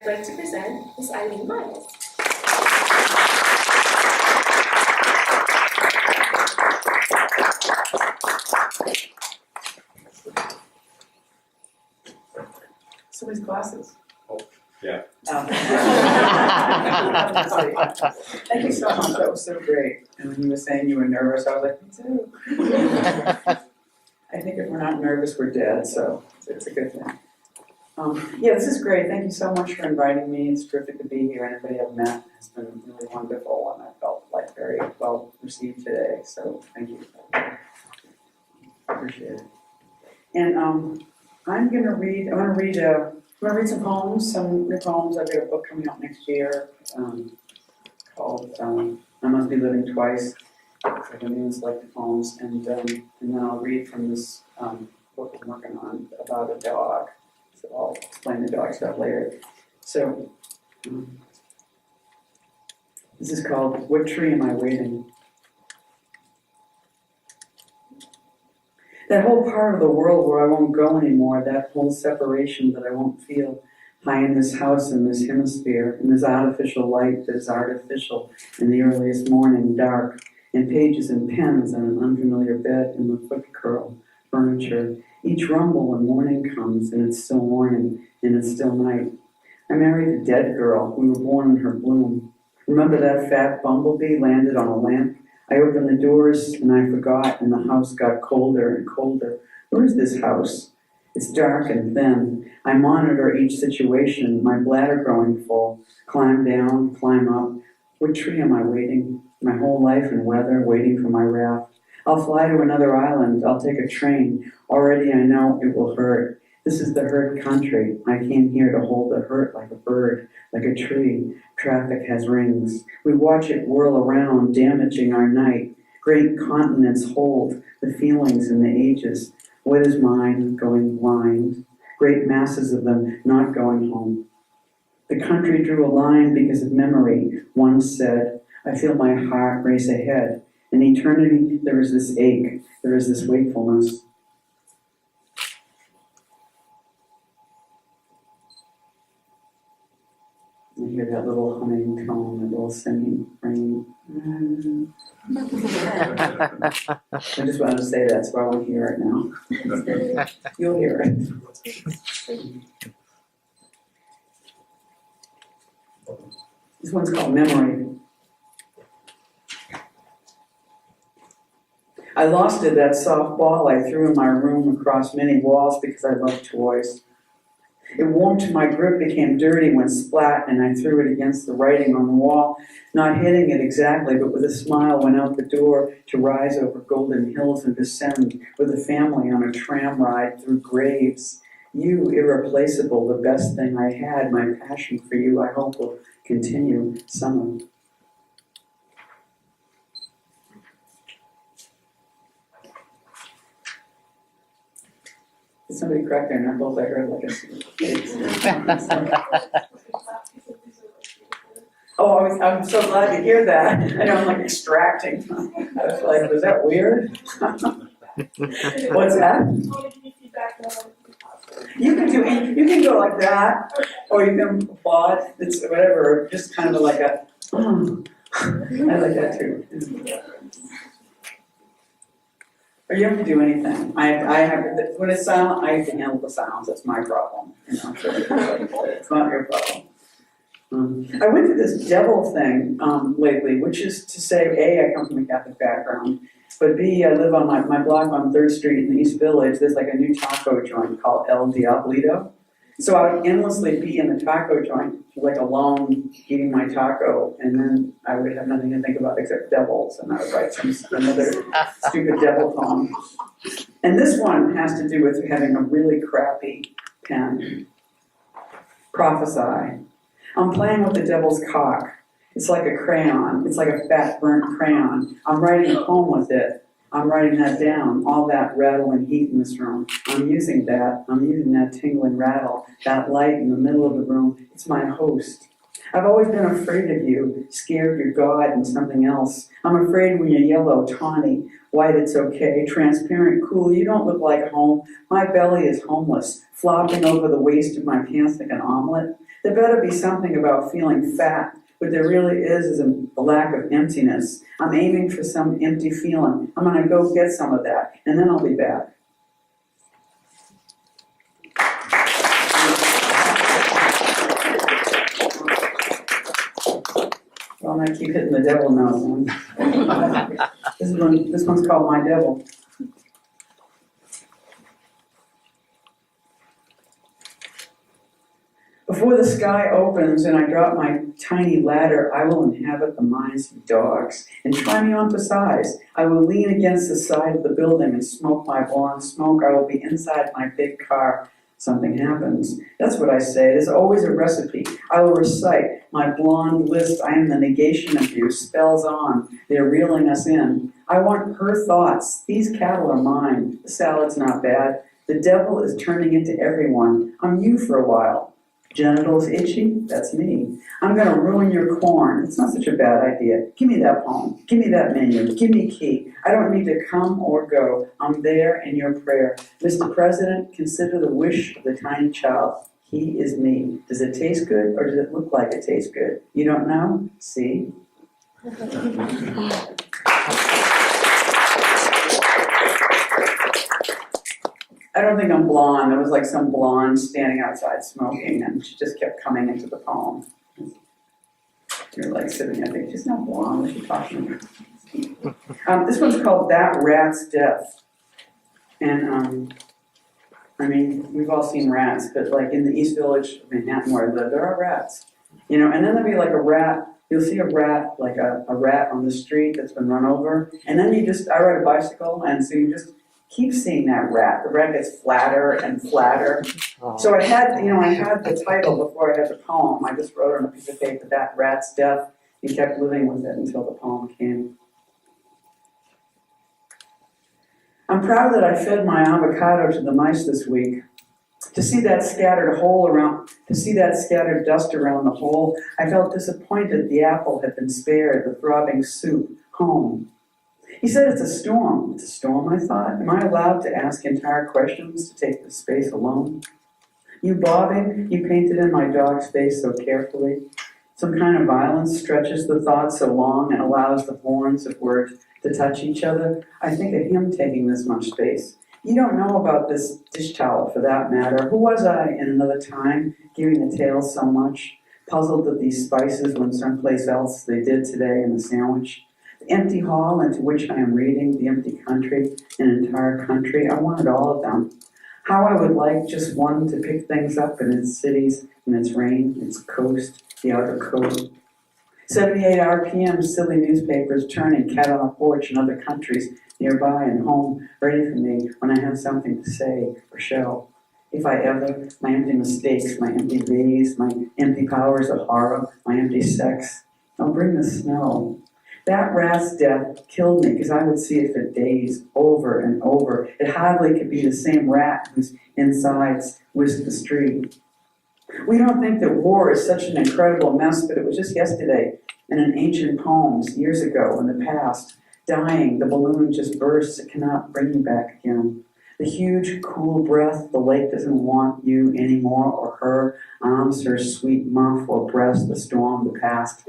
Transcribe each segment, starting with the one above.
I'd like to present Ms. Eileen Myles. Somebody's glasses. Oh, yeah. Thank you so much, that was so great. And when you were saying you were nervous, I was like, me too. I think if we're not nervous, we're dead, so it's a good thing. Yeah, this is great. Thank you so much for inviting me. It's terrific to be here. Anybody I've met has been really wonderful, and I felt like very well received today. So thank you. Appreciate it. And I'm gonna read some poems, some new poems. I've got a book coming out next year called I Must Be Living Twice. If anyone's like the poems, and then I'll read from this book I'm working on about a dog. So I'll explain the dog stuff later. So this is called What Tree Am I Waiting? That whole part of the world where I won't go anymore, that whole separation that I won't feel, high in this house, in this hemisphere, in this artificial light that is artificial in the earliest morning, dark, and pages and pens and an unfamiliar bed and the foot curl, furniture. Each rumble when morning comes and it's still morning and it's still night. I married a dead girl. We were born in her bloom. Remember that fat bumblebee landed on a lamp? I opened the doors and I forgot, and the house got colder and colder. Where is this house? It's dark and thin. I monitor each situation, my bladder growing full. Climb down, climb up. What tree am I waiting? My whole life and weather, waiting for my raft. I'll fly to another island. I'll take a train. Already I know it will hurt. This is the hurt country. I came here to hold the hurt like a bird, like a tree. Traffic has rings. We watch it whirl around, damaging our night. Great continents hold the feelings and the ages. What is mine going blind? Great masses of them not going home. The country drew a line because of memory. One said, I feel my heart race ahead. In eternity, there is this ache. There is this wakefulness. You hear that little humming tone, that little singing rain. I just wanted to say that, so I won't hear it now. You'll hear it. This one's called Memory. I lost it, that soft ball I threw in my room across many walls because I love toys. It warmed to my grip, became dirty when splat, and I threw it against the writing on the wall, not hitting it exactly, but with a smile went out the door to rise over golden hills and descend with a family on a tram ride through graves. You, irreplaceable, the best thing I had, my passion for you, I hope will continue summer. Did somebody crack their knuckles? I heard like a... Oh, I'm so glad to hear that. I know I'm like extracting. I was like, was that weird? What's that? You can go like that, or you can applaud. It's whatever, just kind of like a, I like that too. Or you don't have to do anything. I have, when it's silent, I have to handle the sounds. That's my problem. You know, so it's not your problem. I went through this devil thing lately, which is to say, A, I come from a Catholic background, but B, I live on my block on 3rd Street in the East Village. There's like a new taco joint called El Diablito. So I would endlessly be in the taco joint, like alone, eating my taco, and then I would have nothing to think about except devils, and I would write another stupid devil poem. And this one has to do with having a really crappy pen. Prophesy. I'm playing with the devil's cock. It's like a crayon. It's like a fat, burnt crayon. I'm writing a poem with it. I'm writing that down, all that rattle and heat in this room. I'm using that tingling rattle, that light in the middle of the room. It's my host. I've always been afraid of you, scared you're God and something else. I'm afraid when you're yellow, tawny, White, it's okay. Transparent, cool. You don't look like home. My belly is homeless, flopping over the waist of my pants like an omelet. There better be something about feeling fat. What there really is a lack of emptiness. I'm aiming for some empty feeling. I'm going to go get some of that, and then I'll be back. Well, I keep hitting the devil now. This one's called My Devil. Before the sky opens and I drop my tiny ladder, I will inhabit the minds of dogs and try me on for size. I will lean against the side of the building and smoke my blonde smoke. I will be inside my big car. Something happens. That's what I say. There's always a recipe. I will recite my blonde list. I am the negation of you. Spells on. They're reeling us in. I want her thoughts. These cattle are mine. The salad's not bad. The devil is turning into everyone. I'm you for a while. Genitals itchy? That's me. I'm going to ruin your corn. It's not such a bad idea. Give me that poem. Give me that menu. Give me a key. I don't need to come or go. I'm there in your prayer. Mr. President, consider the wish of the tiny child. He is me. Does it taste good or does it look like it tastes good? You don't know? See? I don't think I'm blonde. There was like some blonde standing outside smoking, and she just kept coming into the poem. You're like sitting there thinking, she's not blonde. What's she talking about? This one's called That Rat's Death. And, I mean, we've all seen rats, but like in the East Village of Manhattan where there are rats. You know, and then there'll be like a rat. You'll see a rat, like a rat on the street that's been run over. And then I ride a bicycle, and so you just keep seeing that rat. The rat gets flatter and flatter. So I had the title before I had the poem. I just wrote on a piece of paper, That Rat's Death, and kept living with it until the poem came. I'm proud that I fed my avocado to the mice this week. To see that scattered dust around the hole, I felt disappointed the apple had been spared, the throbbing soup, home. He said, it's a storm. It's a storm, I thought. Am I allowed to ask entire questions to take the space alone? You bobbing, you painted in my dog's face so carefully. Some kind of violence stretches the thought so long and allows the horns of words to touch each other. I think of him taking this much space. You don't know about this dish towel, for that matter. Who was I in another time, giving the tale so much? Puzzled at these spices when someplace else they did today in the sandwich. The empty hall into which I am reading, the empty country, an entire country. I wanted all of them. How I would like just one to pick things up in its cities, in its rain, its coast, the outer coast. 78 RPM, silly newspapers turning, cat on a porch in other countries, nearby and home, ready for me when I have something to say or show. If I ever, my empty mistakes, my empty days, my empty powers of horror, my empty sex, I'll bring the snow. That rat's death killed me because I would see it for days, over and over. It hardly could be the same rat whose insides whisked the street. We don't think that war is such an incredible mess, but it was just yesterday in an ancient poems years ago in the past. Dying, the balloon just bursts, it cannot bring you back again. The huge, cool breath, the lake doesn't want you anymore, or her arms, her sweet muff or breast, the storm, the past.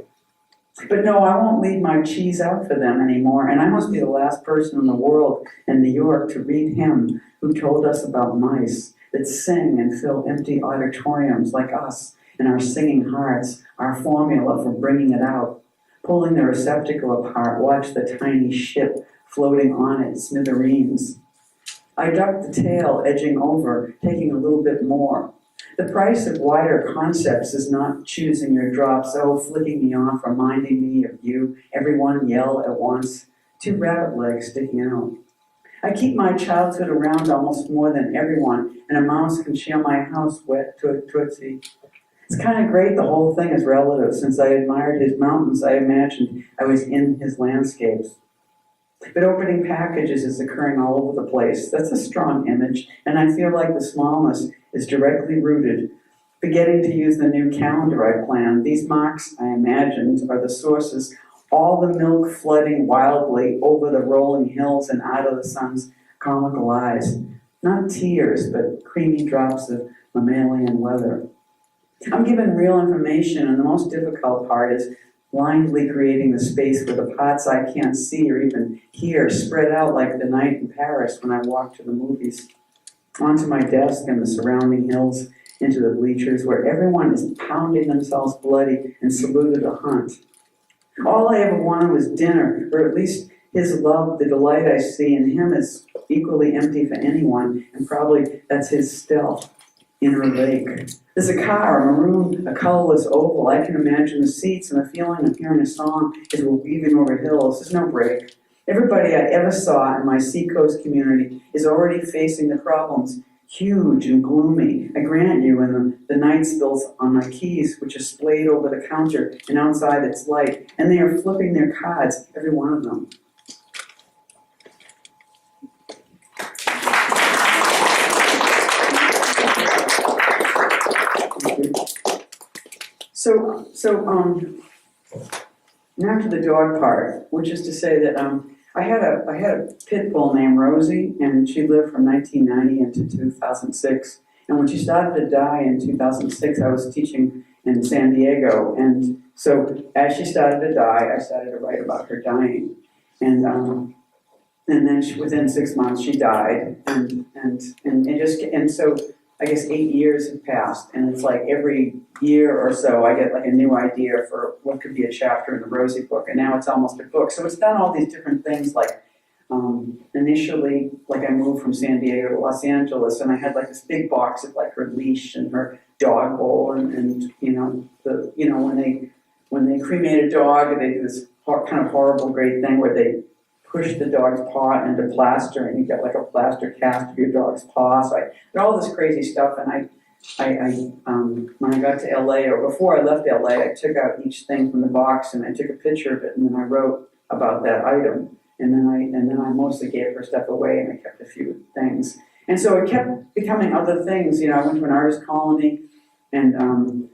But no, I won't leave my cheese out for them anymore, and I must be the last person in the world in New York to read him who told us about mice that sing and fill empty auditoriums like us in our singing hearts, our formula for bringing it out. Pulling the receptacle apart, watch the tiny ship floating on it, smithereens. I ducked the tail, edging over, taking a little bit more. The price of wider concepts is not choosing your drops, flicking me off, reminding me of you, everyone yell at once, 2 rabbit legs sticking out. I keep my childhood around almost more than everyone, and a mouse can share my house wet to a tootsie. It's kind of great the whole thing is relative. Since I admired his mountains, I imagined I was in his landscapes. But opening packages is occurring all over the place. That's a strong image, and I feel like the smallness is directly rooted. Forgetting to use the new calendar I planned, these marks I imagined are the sources all the milk flooding wildly over the rolling hills and out of the sun's comical eyes. Not tears, but creamy drops of mammalian weather. I'm given real information, and the most difficult part is blindly creating the space for the parts I can't see or even hear, spread out like the night in Paris when I walk to the movies. Onto my desk and the surrounding hills, into the bleachers where everyone is pounding themselves bloody and saluted a hunt. All I ever wanted was dinner, or at least his love. The delight I see in him is equally empty for anyone, and probably that's his stealth inner lake. There's a car, a maroon, a colorless oval. I can imagine the seats and the feeling of hearing a song as we're weaving over hills. There's no break. Everybody I ever saw in my seacoast community is already facing the problems, huge and gloomy. I grant you, and the night spills on my keys, which are splayed over the counter, and outside it's light, and they are flipping their cards, every one of them. So now to the dog part, which is to say that I had a pit bull named Rosie, and she lived from 1990 into 2006. And when she started to die in 2006, I was teaching in San Diego, and so as she started to die, I started to write about her dying, and then within 6 months she died, and so I guess 8 years have passed, and it's like every year or so I get like a new idea for what could be a chapter in the Rosie book, and now it's almost a book. So it's done all these different things, like initially, like I moved from San Diego to Los Angeles, and I had like this big box of like her leash and her dog bowl, and when they cremate a dog, they do this kind of horrible great thing where they push the dog's paw into plaster, and you get like a plaster cast of your dog's paw. So I did all this crazy stuff, and I when I got to LA, or before I left LA, I took out each thing from the box and I took a picture of it, and then I wrote about that item, and then I mostly gave her stuff away, and I kept a few things, and so it kept becoming other things. I went to an artist colony, and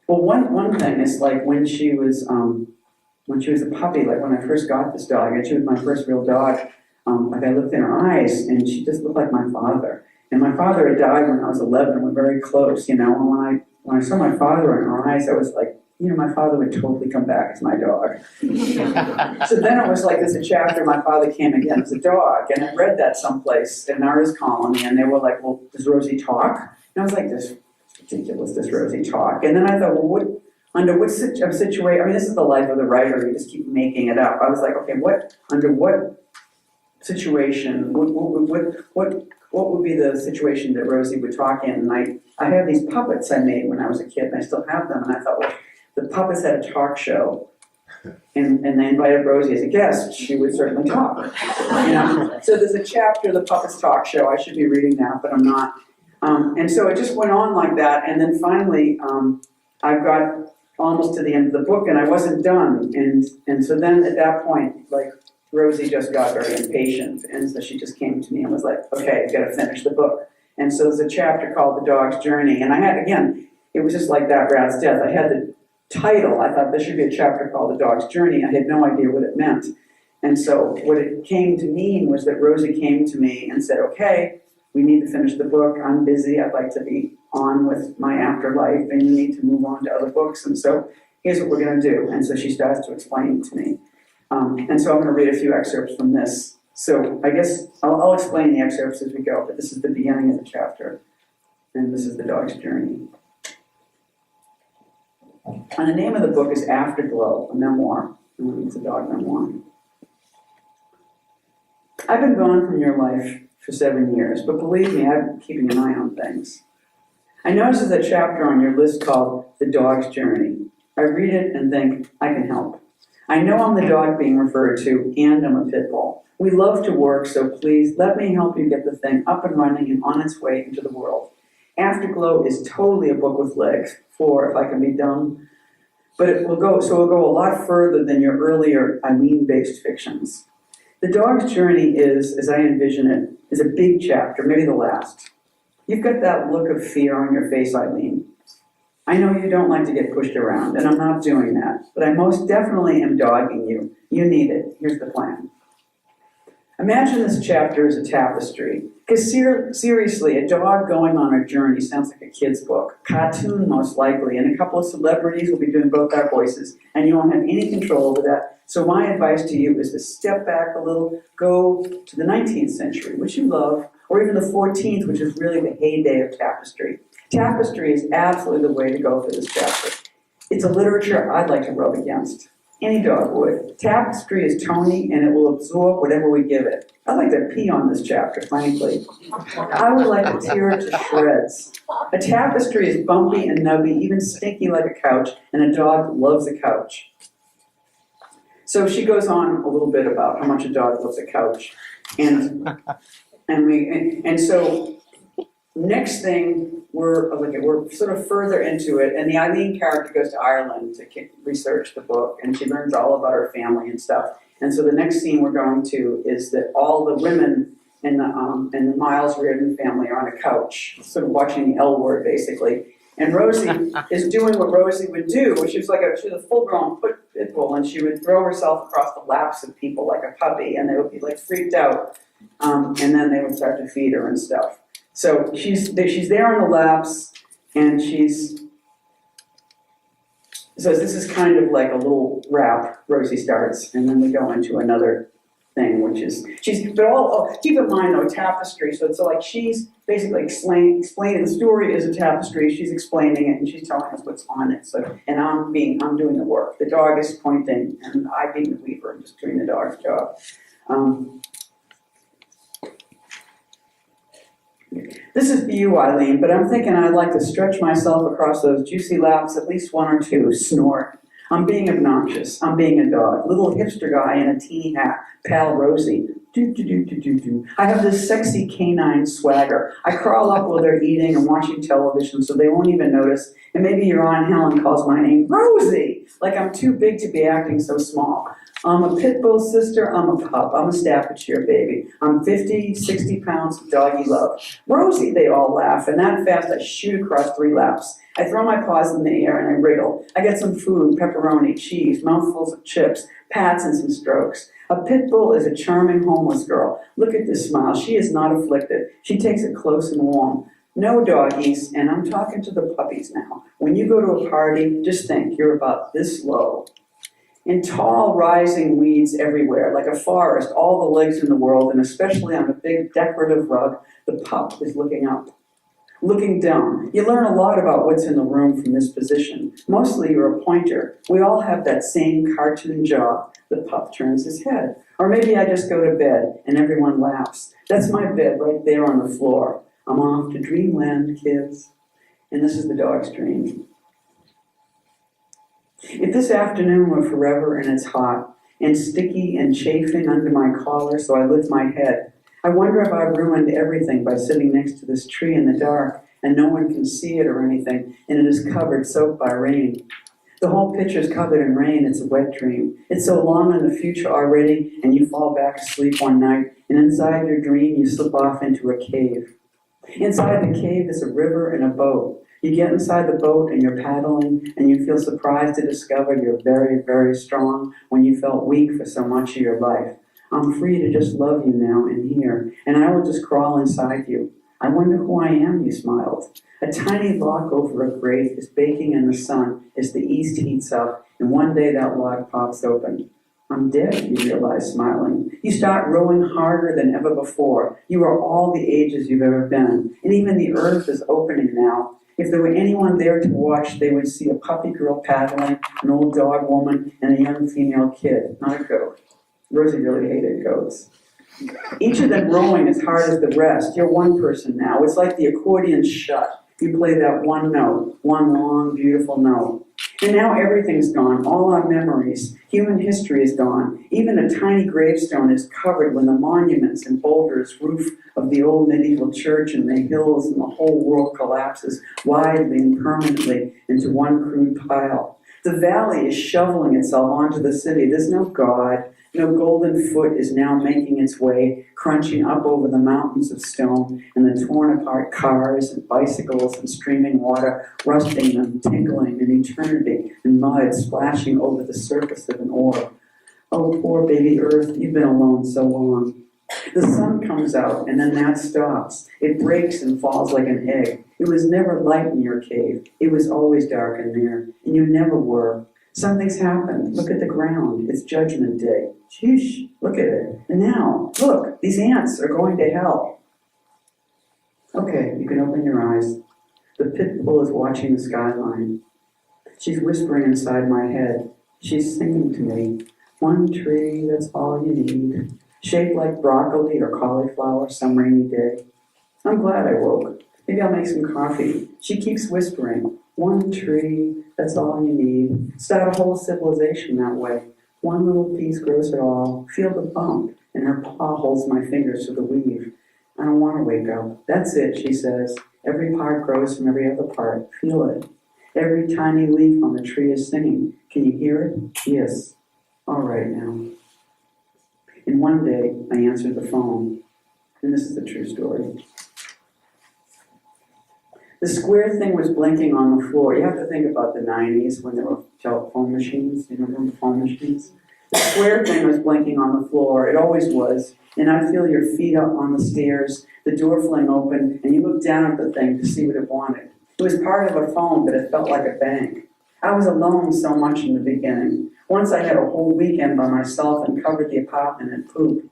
one thing is like when she was a puppy, like when I first got this dog, and she was my first real dog, like I looked in her eyes, and she just looked like my father. And my father had died when I was 11, and we're very close, and when I saw my father in her eyes, I was like, my father would totally come back as my dog. So then it was like, there's a chapter, my father came again as a dog, and I read that someplace in an artist colony, and they were like, well, does Rosie talk? And I was like, this is ridiculous, does Rosie talk? And then I thought, well, under what situation, I mean, this is the life of the writer, you just keep making it up. I was like, okay, under what situation, what would be the situation that Rosie would talk in? And I have these puppets I made when I was a kid, and I still have them, and I thought, well, the puppets had a talk show, and they invited Rosie as a guest. She would certainly talk. So there's a chapter of the Puppets Talk Show. I should be reading that, but I'm not. And so it just went on like that, and then finally I got almost to the end of the book, and I wasn't done. And so then at that point, like, Rosie just got very impatient, and so she just came to me and was like, okay, you gotta finish the book. And so there's a chapter called The Dog's Journey, and I had, again, it was just like That Rat's Death. I had the title, I thought there should be a chapter called The Dog's Journey. I had no idea what it meant. And so what it came to mean was that Rosie came to me and said, okay, we need to finish the book. I'm busy. I'd like to be on with my afterlife, and you need to move on to other books. And so here's what we're going to do. And so she starts to explain to me. And so I'm going to read a few excerpts from this. So I guess I'll explain the excerpts as we go, but this is the beginning of the chapter. And this is The Dog's Journey. And the name of the book is Afterglow, a memoir. It's a dog memoir. I've been gone from your life for 7 years, but believe me, I've been keeping an eye on things. I noticed there's a chapter on your list called The Dog's Journey. I read it and think, I can help. I know I'm the dog being referred to, and I'm a pit bull. We love to work, so please let me help you get the thing up and running and on its way into the world. Afterglow is totally a book with legs, for if I can be dumb. But it will go a lot further than your earlier Eileen-based fictions. The Dog's Journey is, as I envision it, is a big chapter, maybe the last. You've got that look of fear on your face, Eileen. I know you don't like to get pushed around, and I'm not doing that, but I most definitely am dogging you. You need it. Here's the plan. Imagine this chapter as a tapestry. Because seriously, a dog going on a journey sounds like a kid's book. Cartoon, most likely, and a couple of celebrities will be doing both our voices, and you won't have any control over that. So my advice to you is to step back a little, go to the 19th century, which you love, or even the 14th, which is really the heyday of tapestry. Tapestry is absolutely the way to go for this chapter. It's a literature I'd like to rub against. Any dog would. Tapestry is Tony, and it will absorb whatever we give it. I'd like to pee on this chapter, frankly. I would like to tear it to shreds. A tapestry is bumpy and nubby, even stinky like a couch, and a dog loves a couch. So she goes on a little bit about how much a dog loves a couch, and so next thing we're sort of further into it, and the Eileen character goes to Ireland to research the book, and she learns all about her family and stuff. And so the next scene we're going to is that all the women in the Myles Reardon family are on a couch, sort of watching the L Word basically. And Rosie is doing what Rosie would do, which is she was a full-grown pit bull, and she would throw herself across the laps of people like a puppy, and they would be like freaked out, and then they would start to feed her and stuff. So she's there on the laps, and so this is kind of like a little rap Rosie starts, and then we go into another thing, which is keep in mind though, tapestry, so like she's basically explaining the story is a tapestry, she's explaining it, and she's telling us what's on it, so, and I'm doing the work. The dog is pointing, and I being the weaver, I'm just doing the dog's job. This is for you, Eileen, but I'm thinking I'd like to stretch myself across those juicy laps, at least one or two, snort. I'm being obnoxious. I'm being a dog. Little hipster guy in a teeny hat. Pal Rosie. Do. I have this sexy canine swagger. I crawl up while they're eating and watching television so they won't even notice. And maybe your Aunt Helen calls my name Rosie, like I'm too big to be acting so small. I'm a pit bull sister, I'm a pup, I'm a Staffordshire baby. I'm 50, 60 pounds of doggy love. Rosie, they all laugh, and that fast I shoot across 3 laps. I throw my paws in the air and I wriggle. I get some food, pepperoni, cheese, mouthfuls of chips, pats and some strokes. A pit bull is a charming homeless girl. Look at this smile, she is not afflicted. She takes it close and warm. No doggies, and I'm talking to the puppies now. When you go to a party, just think, you're about this low. In tall, rising weeds everywhere, like a forest, all the legs in the world, and especially on a big decorative rug, the pup is looking up. Looking down. You learn a lot about what's in the room from this position. Mostly you're a pointer. We all have that same cartoon jaw. The pup turns his head. Or maybe I just go to bed, and everyone laughs. That's my bed right there on the floor. I'm off to dreamland, kids. And this is the dog's dream. If this afternoon were forever and it's hot, and sticky and chafing under my collar so I lift my head, I wonder if I ruined everything by sitting next to this tree in the dark and no one can see it or anything, and it is covered, soaked by rain. The whole picture's covered in rain, it's a wet dream. It's so long in the future already, and you fall back asleep one night, and inside your dream you slip off into a cave. Inside the cave is a river and a boat. You get inside the boat and you're paddling, and you feel surprised to discover you're very, very strong when you felt weak for so much of your life. I'm free to just love you now and here, and I will just crawl inside you. I wonder who I am, you smiled. A tiny log over a grate is baking in the sun as the east heats up, and one day that log pops open. I'm dead, you realize, smiling. You start rowing harder than ever before. You are all the ages you've ever been, and even the earth is opening now. If there were anyone there to watch, they would see a puppy girl paddling, an old dog woman, and a young female kid, not a goat. Rosie really hated goats. Each of them rowing as hard as the rest. You're one person now. It's like the accordion's shut. You play that one note, one long, beautiful note. And now everything's gone, all our memories. Human history is gone. Even a tiny gravestone is covered when the monuments and boulders, roof of the old medieval church and the hills and the whole world collapses widely and permanently into one crude pile. The valley is shoveling itself onto the city. There's no God, No golden foot is now making its way, crunching up over the mountains of stone and the torn apart cars and bicycles and streaming water, rusting and tinkling in eternity and mud splashing over the surface of an ore. Oh, poor baby Earth, you've been alone so long. The sun comes out and then that stops. It breaks and falls like an egg. It was never light in your cave. It was always dark in there, and you never were. Something's happened. Look at the ground. It's Judgment Day. Sheesh, look at it. And now, look, these ants are going to hell. Okay, you can open your eyes. The pit bull is watching the skyline. She's whispering inside my head. She's singing to me. One tree, that's all you need. Shaped like broccoli or cauliflower some rainy day. I'm glad I woke. Maybe I'll make some coffee. She keeps whispering. One tree, that's all you need. Start a whole civilization that way. One little piece grows it all. Feel the bump, and her paw holds my fingers to the weave. I don't want to wake up. That's it, she says. Every part grows from every other part. Feel it. Every tiny leaf on the tree is singing. Can you hear it? Yes. All right now. And one day, I answered the phone. And this is the true story. The square thing was blinking on the floor. You have to think about the 90s when there were telephone machines. You remember phone machines? The square thing was blinking on the floor. It always was. And I'd feel your feet up on the stairs, the door fling open, and you look down at the thing to see what it wanted. It was part of a phone, but it felt like a bank. I was alone so much in the beginning. Once I had a whole weekend by myself and covered the apartment in poop.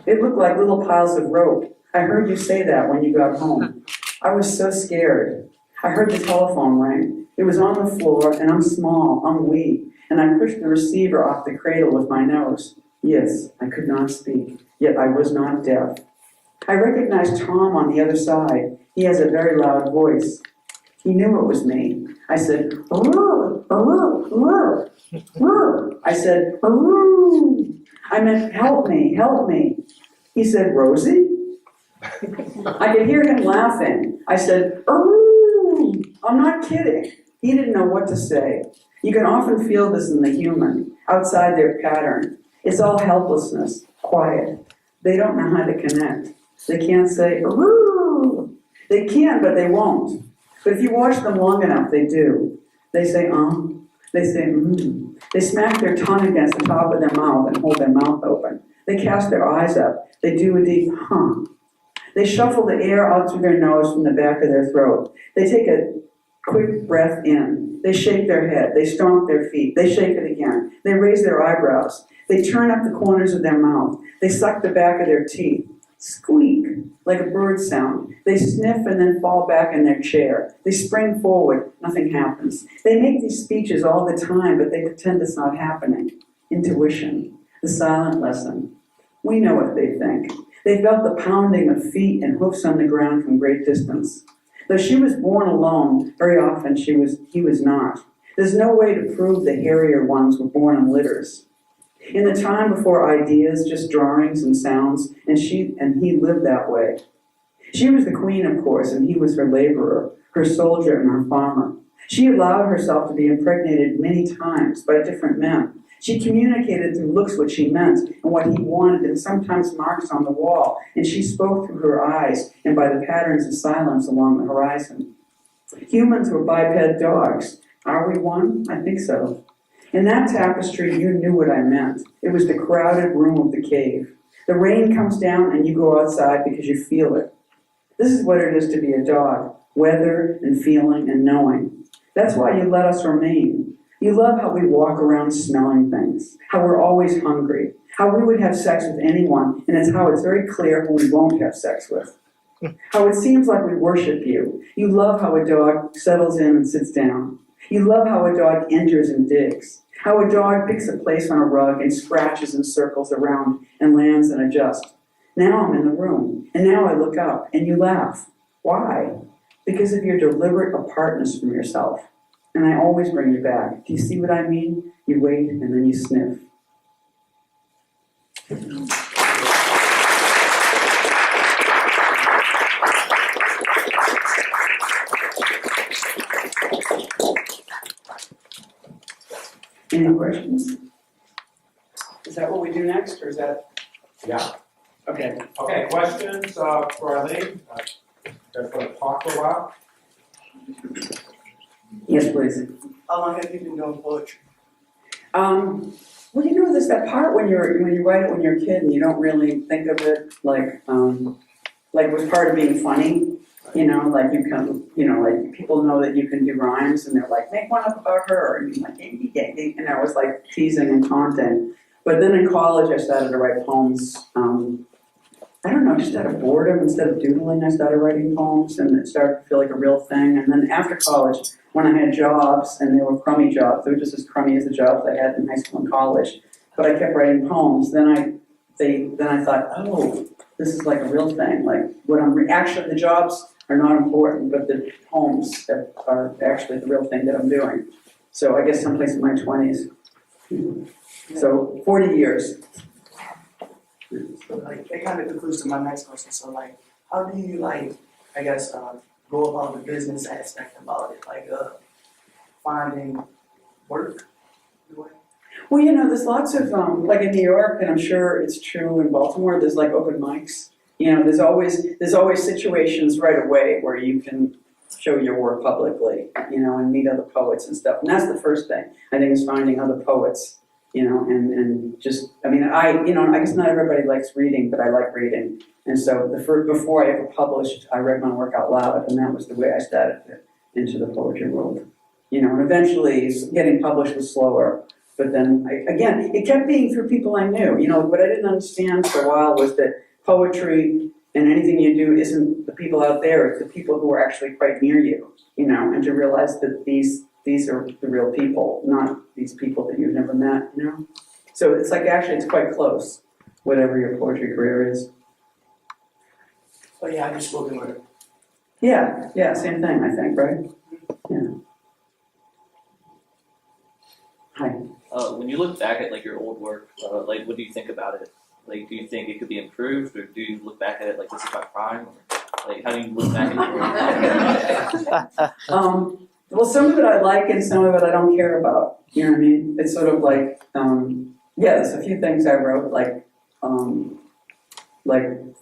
It looked like little piles of rope. I heard you say that when you got home. I was so scared. I heard the telephone ring. It was on the floor, and I'm small, I'm weak, and I pushed the receiver off the cradle with my nose. Yes, I could not speak, yet I was not deaf. I recognized Tom on the other side. He has a very loud voice. He knew it was me. I said, "Aroo, aroo, aroo, aroo." I said, "Aroo." I meant, help me, help me. He said, "Rosie?" I could hear him laughing. I said, "Aroo." I'm not kidding. He didn't know what to say. You can often feel this in the human, outside their pattern. It's all helplessness, quiet. They don't know how to connect. They can't say, "Aroo." They can, but they won't. But if you watch them long enough, they do. They say, They say, They smack their tongue against the top of their mouth and hold their mouth open. They cast their eyes up. They do a deep, They shuffle the air out through their nose from the back of their throat. They take a quick breath in. They shake their head. They stomp their feet. They shake it again. They raise their eyebrows. They turn up the corners of their mouth. They suck the back of their teeth. Squeak, like a bird sound. They sniff and then fall back in their chair. They spring forward. Nothing happens. They make these speeches all the time, but they pretend it's not happening. Intuition, the silent lesson. We know what they think. They felt the pounding of feet and hoofs on the ground from great distance. Though she was born alone, very often he was not. There's no way to prove the hairier ones were born in litters. In the time before ideas, just drawings and sounds, and he lived that way. She was the queen, of course, and he was her laborer, her soldier and her farmer. She allowed herself to be impregnated many times by different men. She communicated through looks what she meant and what he wanted, and sometimes marks on the wall, and she spoke through her eyes and by the patterns of silence along the horizon. Humans were biped dogs. Are we one? I think so. In that tapestry, you knew what I meant. It was the crowded room of the cave. The rain comes down and you go outside because you feel it. This is what it is to be a dog, weather and feeling and knowing. That's why you let us remain. You love how we walk around smelling things, how we're always hungry, how we would have sex with anyone, and it's how it's very clear who we won't have sex with. How it seems like we worship you. You love how a dog settles in and sits down. You love how a dog enters and digs, how a dog picks a place on a rug and scratches and circles around and lands and adjusts. Now I'm in the room, and now I look up, and you laugh. Why? Because of your deliberate apartness from yourself. And I always bring you back. Do you see what I mean? You wait, and then you sniff. Any questions? Is that what we do next, or is that? Yeah. Okay. Okay, questions for Eileen? Just want to talk for a while? Yes, please. How long have you been doing poetry? Well, you know, there's that part when you write it when you're a kid and you don't really think of it like it was part of being funny. You know, like you can, you know, like people know that you can do rhymes and they're like, make one up about her, and you're like, and I was like teasing and taunting. But then in college, I started to write poems. I don't know, just out of boredom, instead of doodling, I started writing poems, and it started to feel like a real thing. And then after college, when I had jobs, and they were crummy jobs, they were just as crummy as the jobs I had in high school and college, but I kept writing poems. Then I thought, oh, this is like a real thing. Like what actually, the jobs are not important, but the poems are actually the real thing that I'm doing. So I guess someplace in my 20s. So 40 years. So like, it kind of concludes to my next question. So like, how do you like, I guess, go about the business aspect about it? Like, finding work? in a way? Well, you know, there's lots of, like in New York, and I'm sure it's true in Baltimore, there's like open mics. You know, there's always situations right away where you can show your work publicly, you know, and meet other poets and stuff. And that's the first thing, I think, is finding other poets, you know, and just, I mean, I guess not everybody likes reading, but I like reading. And so before I ever published, I read my work out loud, and that was the way I started into the poetry world. You know, and eventually getting published was slower. But then, again, it kept being through people I knew. You know, what I didn't understand for a while was that poetry and anything you do isn't the people out there, it's the people who are actually quite near you, you know, and to realize that these are the real people, not these people that you've never met, you know. So it's like, actually, it's quite close, whatever your poetry career is. Oh yeah, I just spoken with her. Yeah, same thing, I think, right? Yeah. Hi. When you look back at like your old work, like what do you think about it? Like, do you think it could be improved, or do you look back at it like this is my prime? Or, like, how do you look back at it? Well, some of it I like, and some of it I don't care about. You know what I mean? It's sort of like, there's a few things I wrote like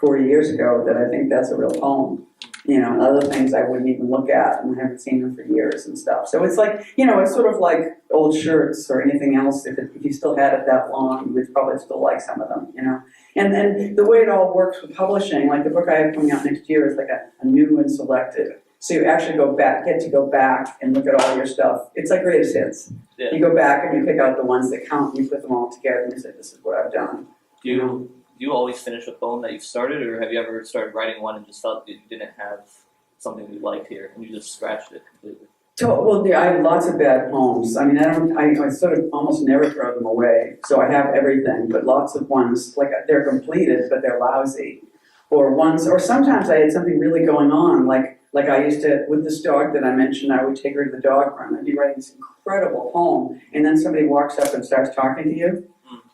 40 years ago that I think that's a real poem. You know, and other things I wouldn't even look at, and I haven't seen them for years and stuff. So it's like, you know, it's sort of like old shirts or anything else. If you still had it that long, you would probably still like some of them, you know. And the way it all works with publishing, like the book I have coming out next year is like a new and selective. So you actually get to go back and look at all your stuff. It's like greatest hits. Yeah. You go back and you pick out the ones that count, and you put them all together, and you say, this is what I've done. Do you always finish a poem that you've started, or have you ever started writing one and just felt that you didn't have something you liked here, and you just scratched it completely? Well, yeah, I have lots of bad poems. I mean, I sort of almost never throw them away. So I have everything, but lots of ones, like they're completed, but they're lousy. Or sometimes I had something really going on, like I used to, with this dog that I mentioned, I would take her to the dog run. I'd be writing this incredible poem, and then somebody walks up and starts talking to you,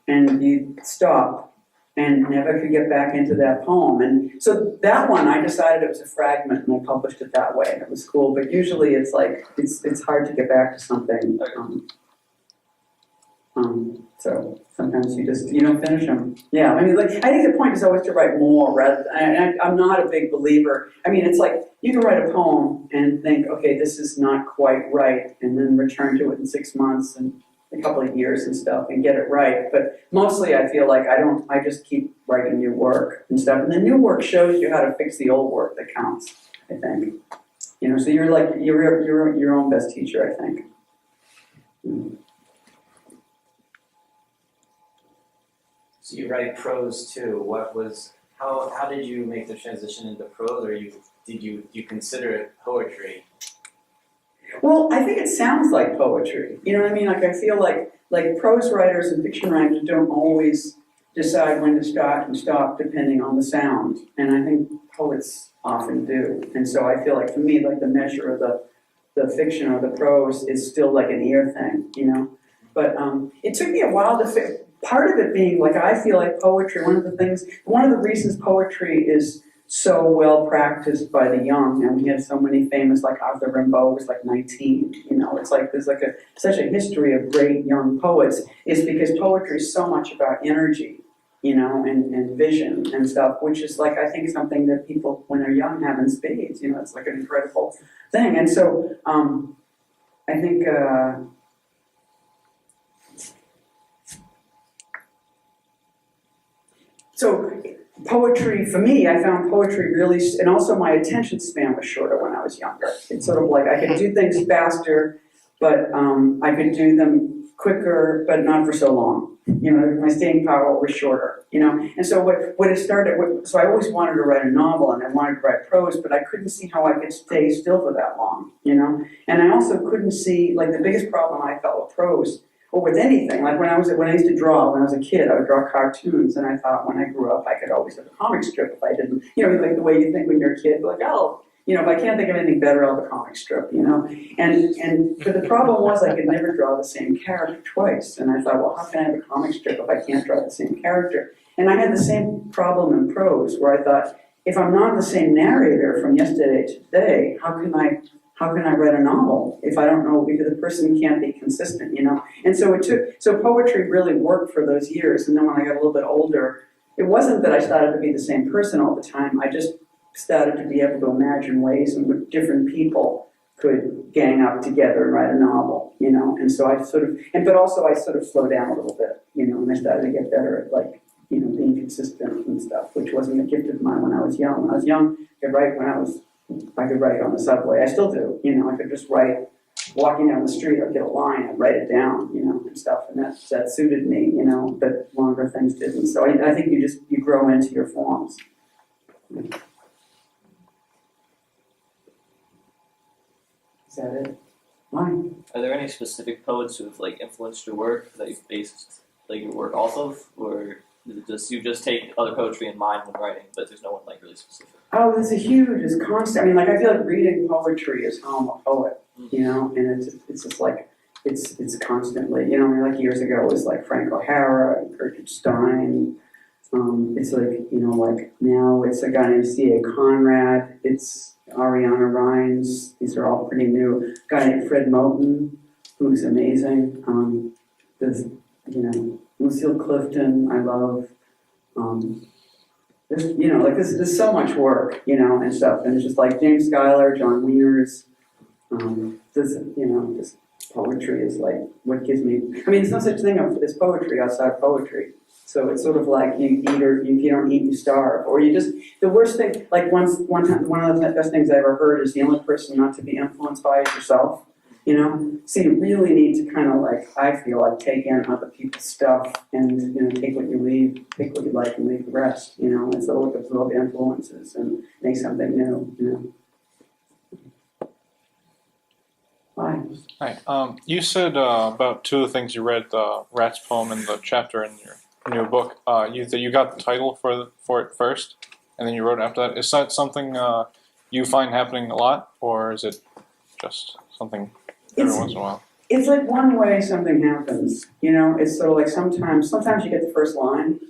and you stop and never could get back into that poem. And so that one, I decided it was a fragment, and I published it that way, and it was cool. But usually it's like, it's hard to get back to something. So sometimes you don't finish them. Yeah, I mean, like, I think the point is always to write more rather than, I'm not a big believer. I mean, it's like, you can write a poem and think, okay, this is not quite right, and then return to it in 6 months and a couple of years and stuff and get it right. But mostly I feel like I just keep writing new work and stuff. And the new work shows you how to fix the old work that counts, I think. You know, so you're like, you're your own best teacher, I think. So you write prose too. How did you make the transition into prose, or did you consider it poetry? Well, I think it sounds like poetry. You know what I mean? Like I feel like prose writers and fiction writers don't always decide when to start and stop depending on the sound. And I think poets often do. And so I feel like for me, like the measure of the fiction or the prose is still like an ear thing, you know? But it took me a while to part of it being like, I feel like poetry, one of the reasons poetry is so well practiced by the young, and we have so many famous, like Arthur Rimbaud was like 19, you know, it's like there's like such a history of great young poets, is because poetry is so much about energy, you know, and vision and stuff, which is like, I think something that people, when they're young, have in spades, you know, it's like an incredible thing. And so, I think, so poetry, for me, I found poetry really, and also my attention span was shorter when I was younger. It's sort of like I could do things faster, but I could do them quicker, but not for so long. You know, my staying power was shorter, you know. And so what it started with, so I always wanted to write a novel and I wanted to write prose, but I couldn't see how I could stay still for that long, you know. And I also couldn't see, like the biggest problem I felt with prose, or with anything, like when I used to draw, when I was a kid, I would draw cartoons, and I thought when I grew up I could always have a comic strip if I didn't, you know, like the way you think when you're a kid, like, oh, you know, if I can't think of anything better, I'll have a comic strip, you know? But the problem was I could never draw the same character twice. And I thought, well, how can I have a comic strip if I can't draw the same character? And I had the same problem in prose, where I thought, if I'm not the same narrator from yesterday to today, how can I write a novel if I don't know, because the person can't be consistent, you know? And so so poetry really worked for those years. And then when I got a little bit older, it wasn't that I started to be the same person all the time. I just started to be able to imagine ways in which different people could gang up together and write a novel, you know. And so I sort of, but also I sort of slowed down a little bit, you know, and I started to get better at, like, you know, being consistent and stuff, which wasn't a gift of mine when I was young. When I was young, I could write on the subway. I still do, you know. I could just write, walking down the street, I'd get a line, I'd write it down, you know, and stuff, and that suited me, you know, but longer things didn't. So I think you grow into your forms. Is that it? Why? Are there any specific poets who have like influenced your work that you've based like your work off of, or is it just you just take other poetry in mind when writing, but there's no one like really specific? Oh, it's constant. I mean, like I feel like reading poetry is how I'm a poet, you know, and it's just like it's constantly, you know. I mean, like years ago it was like Frank O'Hara, Gertrude Stein. It's like, you know, like now it's a guy named C.A. Conrad. It's Ariana Rines. These are all pretty new. A guy named Fred Moten, who's amazing. There's, you know, Lucille Clifton, I love. There's, you know, like there's so much work, you know, and stuff. And it's just like James Schuyler, John Wieners. This, you know, this poetry is like what gives me. I mean, there's no such thing as poetry outside poetry. So it's sort of like you eat, or if you don't eat, you starve, or you just, the worst thing, like one time, one of the best things I ever heard is the only person not to be influenced by is yourself, you know? So you really need to kind of like, I feel like, take in other people's stuff and, you know, take what you leave, take what you like and leave the rest, you know? And so look at all the influences and make something new, you know? Why? Hi. You said about two of the things you read, the Rat's poem and the chapter in your book, you got the title for it first, and then you wrote after that. Is that something you find happening a lot, or is it just something every once in a while? It's like one way something happens, you know. It's sort of like sometimes you get the first line,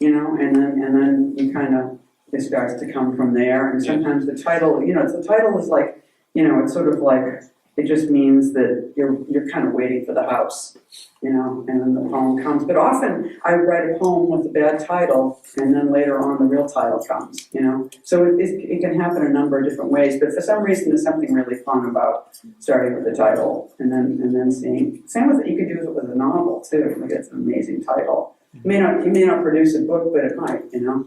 you know, and then you kind of, it starts to come from there. And sometimes the title, you know, the title is like, you know, it's sort of like, it just means that you're kind of waiting for the house, you know, and then the poem comes. But often I write a poem with a bad title, and then later on the real title comes, you know. So it can happen a number of different ways. But for some reason, there's something really fun about starting with the title and then seeing. Same with it. You could do it with a novel too. Like it's an amazing title. You may not produce a book, but it might, you know.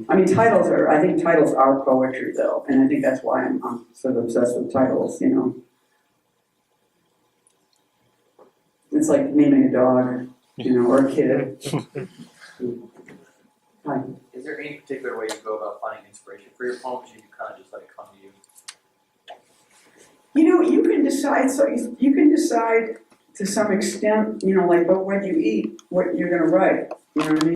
I mean, I think titles are poetry, though, and I think that's why I'm sort of obsessed with titles, you know. It's like naming a dog, you know, or a kid. Hi. Is there any particular way you go about finding inspiration for your poems, or you kind of just let it come to you? You know, you can decide. So you can decide to some extent, you know, like, but what you eat, what you're going to write. You know what I mean?